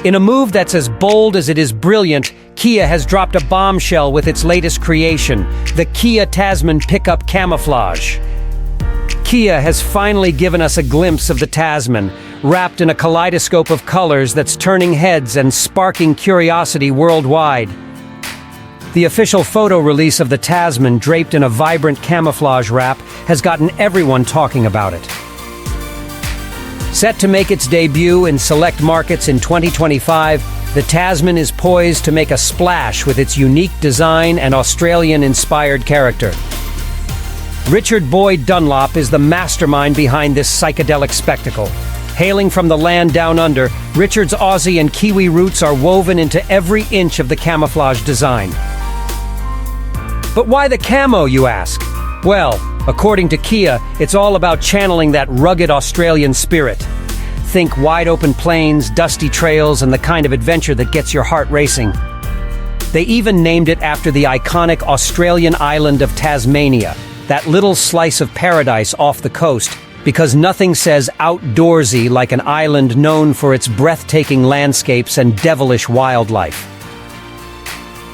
In a move that's as bold as it is brilliant, Kia has dropped a bombshell with its latest creation, the Kia Tasman Pickup Camouflage. Kia has finally given us a glimpse of the Tasman, wrapped in a kaleidoscope of colors that's turning heads and sparking curiosity worldwide. The official photo release of the Tasman, draped in a vibrant camouflage wrap, has gotten everyone talking about it. Set to make its debut in select markets in 2025, the Tasman is poised to make a splash with its unique design and Australian-inspired character. Richard Boyd Dunlop is the mastermind behind this psychedelic spectacle. Hailing from the land down under, Richard's Aussie and Kiwi roots are woven into every inch of the camouflage design. But why the camo, you ask? Well, according to Kia, it's all about channeling that rugged Australian spirit. Think wide-open plains, dusty trails, and the kind of adventure that gets your heart racing. They even named it after the iconic Australian island of Tasmania, that little slice of paradise off the coast, because nothing says outdoorsy like an island known for its breathtaking landscapes and devilish wildlife.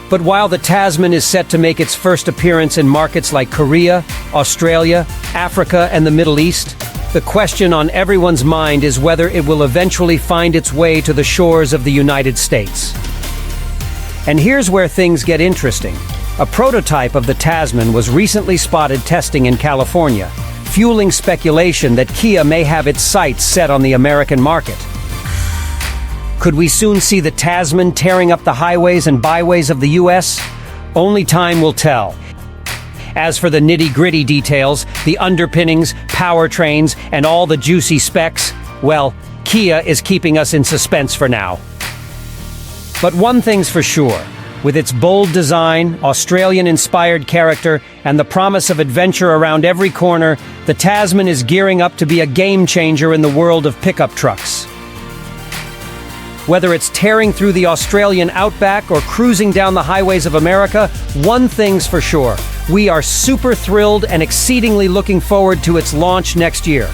But while the Tasman is set to make its first appearance in markets like Korea, Australia, Africa, and the Middle East, the question on everyone's mind is whether it will eventually find its way to the shores of the United States. And here's where things get interesting. A prototype of the Tasman was recently spotted testing in California, fueling speculation that Kia may have its sights set on the American market. Could we soon see the Tasman tearing up the highways and byways of the US? Only time will tell. As for the nitty-gritty details, the underpinnings, powertrains, and all the juicy specs, well, Kia is keeping us in suspense for now. But one thing's for sure. With its bold design, Australian-inspired character, and the promise of adventure around every corner, the Tasman is gearing up to be a game-changer in the world of pickup trucks. Whether it's tearing through the Australian outback or cruising down the highways of America, one thing's for sure. We are super thrilled and exceedingly looking forward to its launch next year.